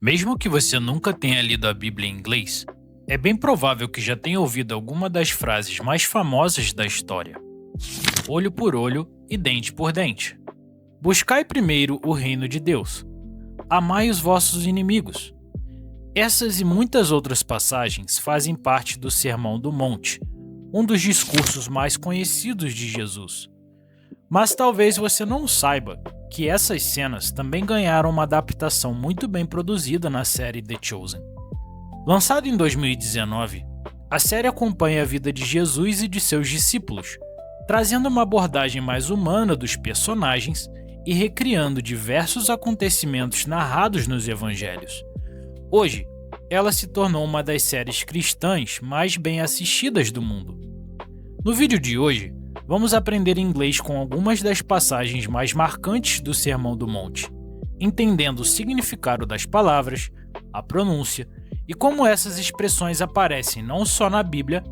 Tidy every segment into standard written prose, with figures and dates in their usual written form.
Mesmo que você nunca tenha lido a Bíblia em inglês, é bem provável que já tenha ouvido alguma das frases mais famosas da história. Olho por olho e dente por dente. Buscai primeiro o reino de Deus. Amai os vossos inimigos. Essas e muitas outras passagens fazem parte do Sermão do Monte, um dos discursos mais conhecidos de Jesus. Mas talvez você não saiba que essas cenas também ganharam uma adaptação muito bem produzida na série The Chosen. Lançada em 2019, a série acompanha a vida de Jesus e de seus discípulos, trazendo uma abordagem mais humana dos personagens e recriando diversos acontecimentos narrados nos evangelhos. Hoje, ela se tornou uma das séries cristãs mais bem assistidas do mundo. No vídeo de hoje, vamos aprender inglês com algumas das passagens mais marcantes do Sermão do Monte, entendendo o significado das palavras, a pronúncia e como essas expressões aparecem não só na Bíblia,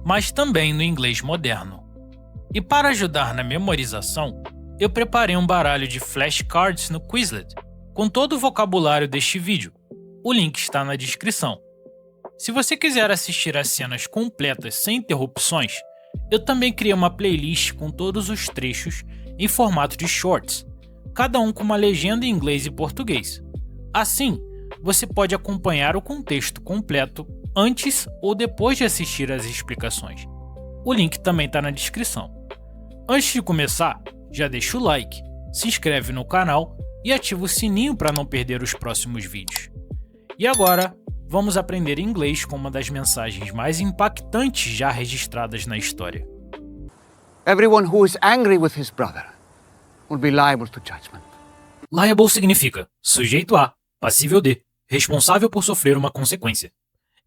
mas também no inglês moderno. E para ajudar na memorização, eu preparei um baralho de flashcards no Quizlet, com todo o vocabulário deste vídeo. O link está na descrição. Se você quiser assistir às cenas completas sem interrupções, eu também criei uma playlist com todos os trechos em formato de shorts, cada um com uma legenda em inglês e português. Assim, você pode acompanhar o contexto completo antes ou depois de assistir às explicações. O link também está na descrição. Antes de começar, já deixa o like, se inscreve no canal e ativa o sininho para não perder os próximos vídeos. E agora, vamos aprender inglês com uma das mensagens mais impactantes já registradas na história. Everyone who is angry with his brother will be liable to judgment. Liable significa sujeito a, passível de, responsável por sofrer uma consequência.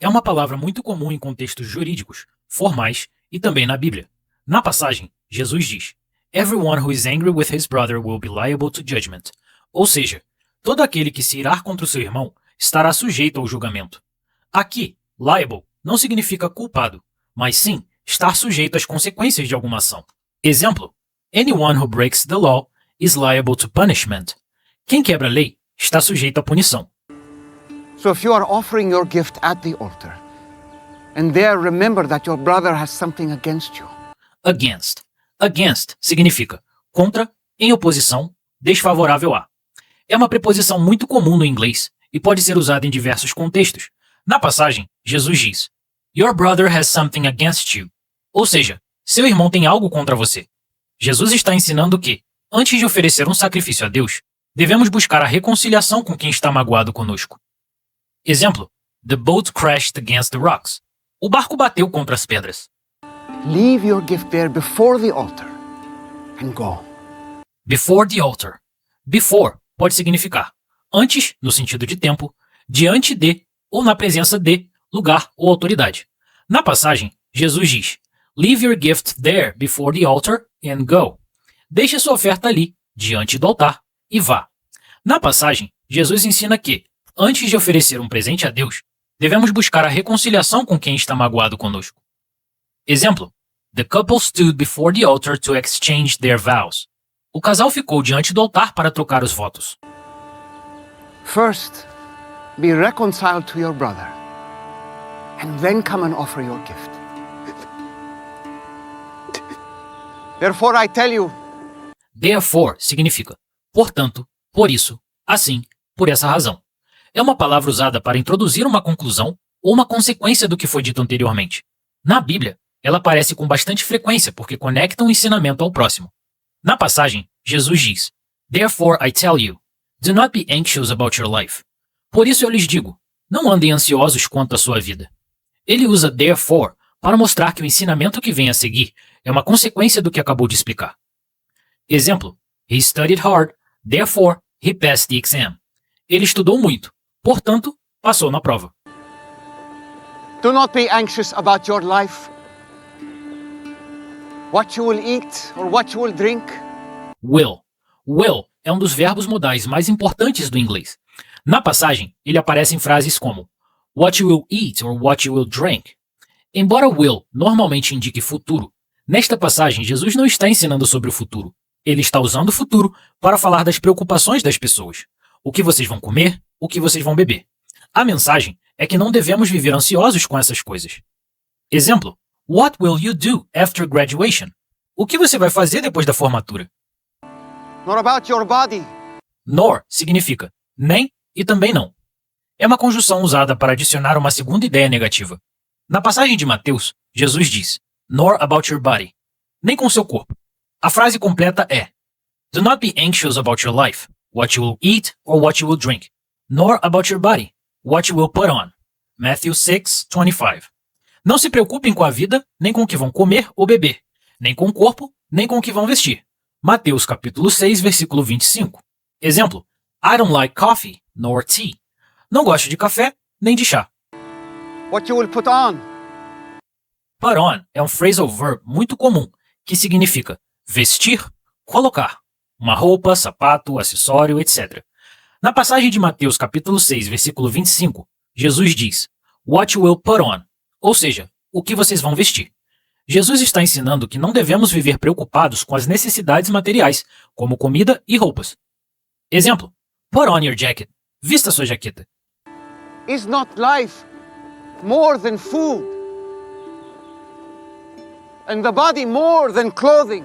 É uma palavra muito comum em contextos jurídicos, formais e também na Bíblia. Na passagem, Jesus diz: Everyone who is angry with his brother will be liable to judgment. Ou seja, todo aquele que se irar contra o seu irmão estará sujeito ao julgamento. Aqui, liable não significa culpado, mas sim estar sujeito às consequências de alguma ação. Exemplo: Anyone who breaks the law is liable to punishment. Quem quebra a lei está sujeito à punição. So if you are offering your gift at the altar, and there remember that your brother has something against you. Against. Against significa contra, em oposição, desfavorável a. É uma preposição muito comum no inglês e pode ser usada em diversos contextos. Na passagem, Jesus diz: Your brother has something against you. Ou seja, seu irmão tem algo contra você. Jesus está ensinando que, antes de oferecer um sacrifício a Deus, devemos buscar a reconciliação com quem está magoado conosco. Exemplo: The boat crashed against the rocks. O barco bateu contra as pedras. Leave your gift there before the altar and go. Before the altar. Before pode significar antes, no sentido de tempo, diante de ou na presença de lugar ou autoridade. Na passagem, Jesus diz: Leave your gift there before the altar and go. Deixe sua oferta ali, diante do altar, e vá. Na passagem, Jesus ensina que, antes de oferecer um presente a Deus, devemos buscar a reconciliação com quem está magoado conosco. Exemplo: The couple stood before the altar to exchange their vows. O casal ficou diante do altar para trocar os votos. First, be reconciled to your brother, and then come and offer your gift. Therefore I tell you, Therefore significa portanto, por isso, assim, por essa razão. É uma palavra usada para introduzir uma conclusão ou uma consequência do que foi dito anteriormente. Na Bíblia, ela aparece com bastante frequência porque conecta um ensinamento ao próximo. Na passagem, Jesus diz: Therefore I tell you, do not be anxious about your life. Por isso eu lhes digo, não andem ansiosos quanto à sua vida. Ele usa therefore para mostrar que o ensinamento que vem a seguir é uma consequência do que acabou de explicar. Exemplo: He studied hard, therefore he passed the exam. Ele estudou muito, portanto, passou na prova. do not be anxious about your life, what you will eat or what you will drink. Will. Will é um dos verbos modais mais importantes do inglês. Na passagem, ele aparece em frases como what you will eat or what you will drink. Embora will normalmente indique futuro, nesta passagem Jesus não está ensinando sobre o futuro. Ele está usando o futuro para falar das preocupações das pessoas. o que vocês vão comer, o que vocês vão beber. A mensagem é que não devemos viver ansiosos com essas coisas. Exemplo: What will you do after graduation? O que você vai fazer depois da formatura? Nor about your body. Nor significa nem e também não. É uma conjunção usada para adicionar uma segunda ideia negativa. Na passagem de Mateus, Jesus diz, nor about your body, nem com seu corpo. A frase completa é, do not be anxious about your life, what you will eat or what you will drink, nor about your body, what you will put on. Matthew 6:25. Não se preocupem com a vida, nem com o que vão comer ou beber, nem com o corpo, nem com o que vão vestir. Mateus capítulo 6, versículo 25. Exemplo, I don't like coffee, nor tea. Não gosto de café, nem de chá. What you will put on. Put on é um phrasal verb muito comum, que significa vestir, colocar. Uma roupa, sapato, acessório, etc. Na passagem de Mateus capítulo 6, versículo 25, Jesus diz, what you will put on, ou seja, o que vocês vão vestir. Jesus está ensinando que não devemos viver preocupados com as necessidades materiais, como comida e roupas. Exemplo, put on your jacket, vista sua jaqueta. Is not life more than food? And the body more than clothing?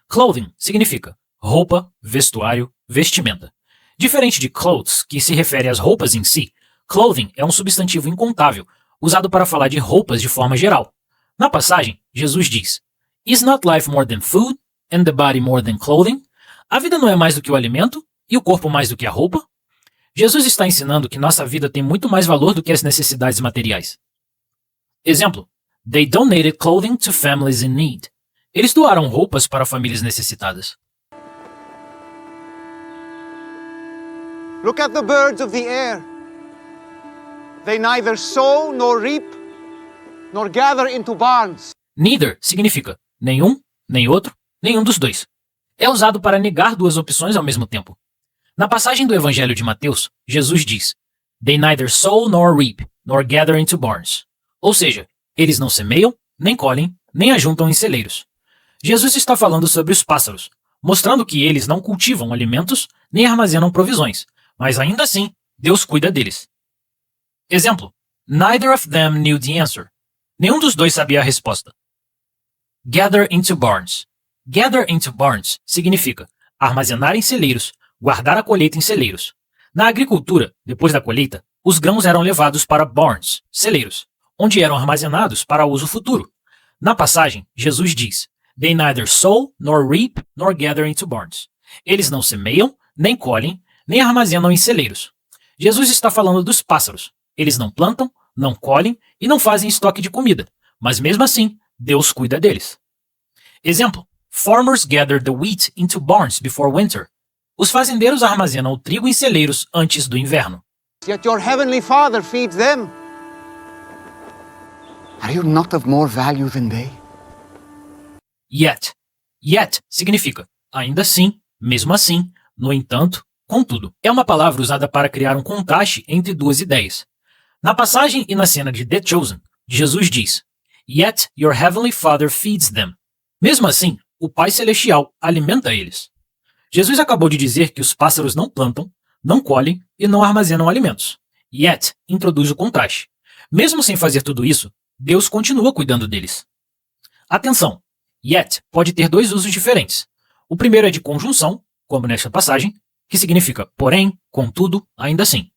Clothing significa roupa, vestuário, vestimenta. Diferente de clothes, que se refere às roupas em si, clothing é um substantivo incontável, usado para falar de roupas de forma geral. Na passagem, Jesus diz, Is not life more than food, and the body more than clothing? A vida não é mais do que o alimento, e o corpo mais do que a roupa? Jesus está ensinando que nossa vida tem muito mais valor do que as necessidades materiais. Exemplo, They donated clothing to families in need. Eles doaram roupas para famílias necessitadas. Look at the birds of the air. They neither sow nor reap, nor gather into barns. Neither significa nenhum, nem outro, nenhum dos dois. É usado para negar duas opções ao mesmo tempo. Na passagem do Evangelho de Mateus, Jesus diz, They neither sow nor reap, nor gather into barns. Ou seja, eles não semeiam, nem colhem, nem ajuntam em celeiros. Jesus está falando sobre os pássaros, mostrando que eles não cultivam alimentos nem armazenam provisões, mas ainda assim, Deus cuida deles. Exemplo, Neither of them knew the answer. Nenhum dos dois sabia a resposta. Gather into barns. Gather into barns significa armazenar em celeiros, guardar a colheita em celeiros. Na agricultura, depois da colheita, os grãos eram levados para barns, celeiros, onde eram armazenados para uso futuro. Na passagem, Jesus diz, They neither sow, nor reap, nor gather into barns. Eles não semeiam, nem colhem, nem armazenam em celeiros. Jesus está falando dos pássaros. Eles não plantam, não colhem e não fazem estoque de comida, mas mesmo assim, Deus cuida deles. Exemplo, Farmers gather the wheat into barns before winter. Os fazendeiros armazenam o trigo em celeiros antes do inverno. Yet your heavenly Father feeds them. Are you not of more value than they? Yet. Yet significa ainda assim, mesmo assim, no entanto, contudo. É uma palavra usada para criar um contraste entre duas ideias. Na passagem e na cena de The Chosen, Jesus diz, Yet your heavenly Father feeds them. Mesmo assim, o Pai Celestial alimenta eles. Jesus acabou de dizer que os pássaros não plantam, não colhem e não armazenam alimentos. Yet introduz o contraste. Mesmo sem fazer tudo isso, Deus continua cuidando deles. Atenção! Yet pode ter dois usos diferentes. O primeiro é de conjunção, como nesta passagem, que significa porém, contudo, ainda assim.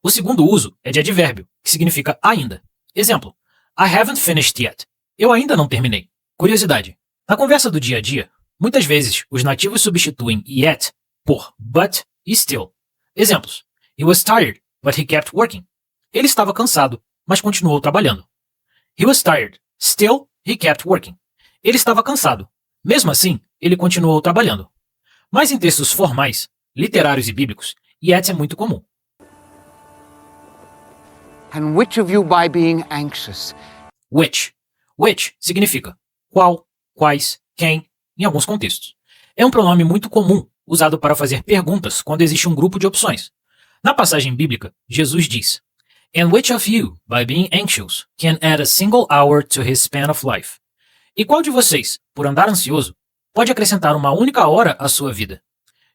O segundo uso é de advérbio, que significa ainda. Exemplo, I haven't finished yet. Eu ainda não terminei. Curiosidade. Na conversa do dia a dia, muitas vezes os nativos substituem yet por but e still. Exemplos. He was tired, but he kept working. Ele estava cansado, mas continuou trabalhando. He was tired. Still, he kept working. Ele estava cansado. Mesmo assim, ele continuou trabalhando. Mas em textos formais, literários e bíblicos, yet é muito comum. And which of you by being anxious? Which. Which significa qual, quais, quem, em alguns contextos. É um pronome muito comum, usado para fazer perguntas quando existe um grupo de opções. Na passagem bíblica, Jesus diz, And which of you, by being anxious, can add a single hour to his span of life? E qual de vocês, por andar ansioso, pode acrescentar uma única hora à sua vida?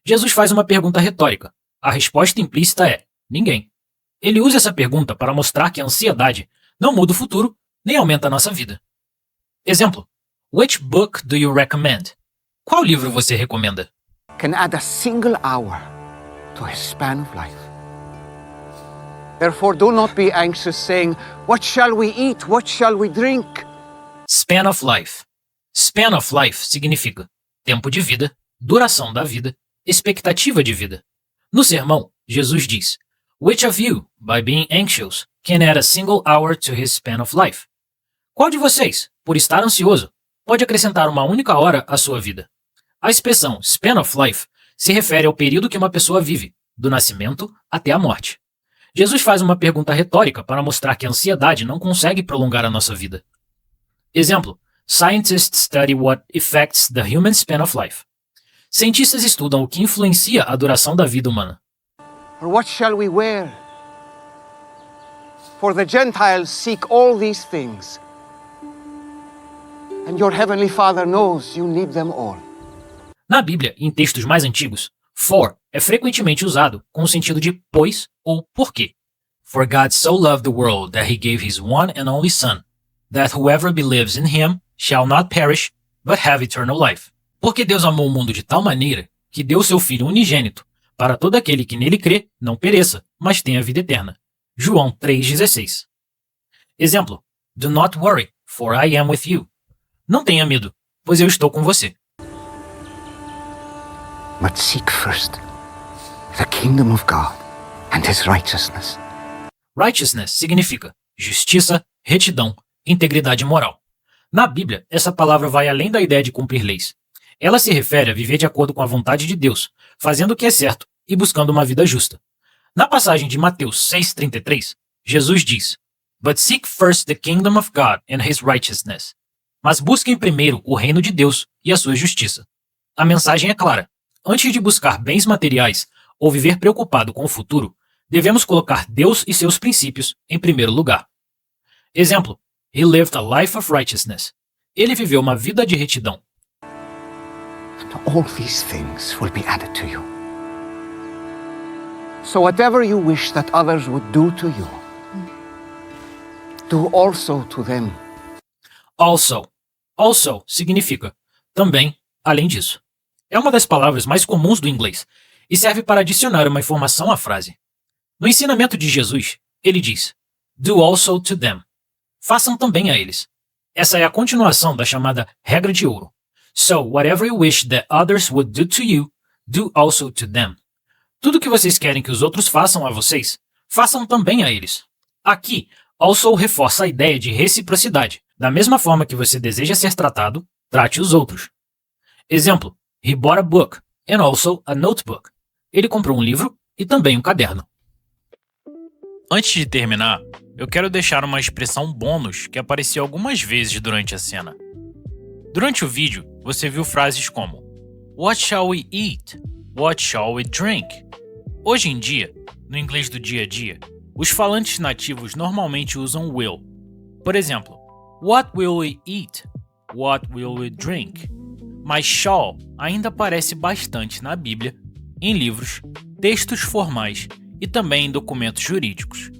Jesus faz uma pergunta retórica, A resposta implícita é ninguém. Ele usa essa pergunta para mostrar que a ansiedade não muda o futuro nem aumenta a nossa vida. Exemplo: Which book do you recommend? Qual livro você recomenda? Can add a single hour to his span of life. Therefore, do not be anxious, saying, What shall we eat? What shall we drink? Span of life. Span of life significa tempo de vida, duração da vida, expectativa de vida. No sermão, Jesus diz: Which of you, by being anxious, can add a single hour to his span of life? Qual de vocês, por estar ansioso, pode acrescentar uma única hora à sua vida? A expressão span of life se refere ao período que uma pessoa vive, do nascimento até a morte. Jesus faz uma pergunta retórica para mostrar que a ansiedade não consegue prolongar a nossa vida. Exemplo: Scientists study what affects the human span of life. Cientistas estudam o que influencia a duração da vida humana. Or what shall we wear? For the Gentiles seek all these things, and your heavenly Father knows you need them all. Na Bíblia, em textos mais antigos, for é frequentemente usado com o sentido de pois ou porque. For God so loved the world that he gave his one and only Son, that whoever believes in him shall not perish, but have eternal life. Porque Deus amou o mundo de tal maneira que deu seu Filho unigênito, para todo aquele que nele crê não pereça, mas tenha vida eterna. João 3,16. Exemplo: Do not worry, for I am with you. Não tenha medo, pois eu estou com você. But seek first the kingdom of God and his righteousness. Righteousness significa justiça, retidão, integridade moral. Na Bíblia, essa palavra vai além da ideia de cumprir leis. Ela se refere a viver de acordo com a vontade de Deus, fazendo o que é certo e buscando uma vida justa. Na passagem de Mateus 6,33, Jesus diz: But seek first the kingdom of God and his righteousness. Mas busquem primeiro o reino de Deus e a sua justiça. A mensagem é clara. Antes de buscar bens materiais ou viver preocupado com o futuro, devemos colocar Deus e seus princípios em primeiro lugar. Exemplo: He lived a life of righteousness. Ele viveu uma vida de retidão. And all these things will be added to you. So whatever you wish that others would do to you, do also to them. Also significa também, além disso. É uma das palavras mais comuns do inglês e serve para adicionar uma informação à frase. No ensinamento de Jesus, ele diz: Do also to them. Façam também a eles. Essa é a continuação da chamada regra de ouro. So, whatever you wish that others would do to you, do also to them. Tudo que vocês querem que os outros façam a vocês, façam também a eles. Aqui, also reforça a ideia de reciprocidade. Da mesma forma que você deseja ser tratado, trate os outros. Exemplo: He bought a book and also a notebook. Ele comprou um livro e também um caderno. Antes de terminar, eu quero deixar uma expressão bônus que apareceu algumas vezes durante a cena. Durante o vídeo, você viu frases como What shall we eat? What shall we drink? Hoje em dia, no inglês do dia a dia, os falantes nativos normalmente usam will. Por exemplo, What will we eat? What will we drink? Mas shall ainda aparece bastante na Bíblia, em livros, textos formais e também em documentos jurídicos.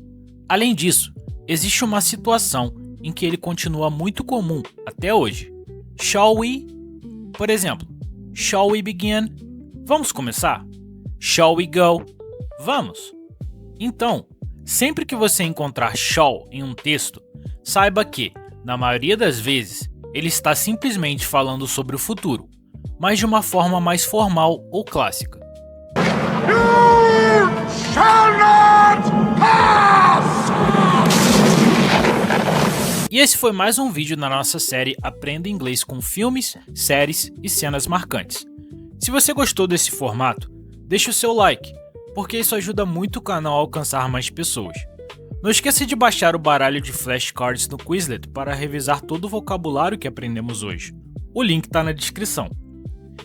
Além disso, existe uma situação em que ele continua muito comum até hoje. Shall we? Por exemplo, shall we begin? Vamos começar? Shall we go? Vamos! Então, sempre que você encontrar shall em um texto, saiba que, na maioria das vezes, ele está simplesmente falando sobre o futuro, mas de uma forma mais formal ou clássica. You shall not pass! E esse foi mais um vídeo na nossa série Aprenda Inglês com filmes, séries e cenas marcantes. Se você gostou desse formato, deixe o seu like, porque isso ajuda muito o canal a alcançar mais pessoas. Não esqueça de baixar o baralho de flashcards no Quizlet para revisar todo o vocabulário que aprendemos hoje. O link está na descrição.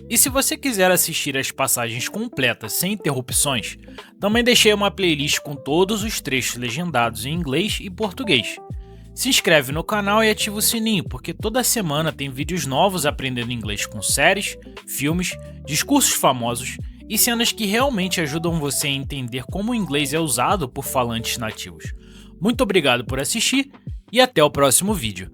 E se você quiser assistir as passagens completas sem interrupções, também deixei uma playlist com todos os trechos legendados em inglês e português. Se inscreve no canal e ativa o sininho, porque toda semana tem vídeos novos aprendendo inglês com séries, filmes, discursos famosos e cenas que realmente ajudam você a entender como o inglês é usado por falantes nativos. Muito obrigado por assistir e até o próximo vídeo.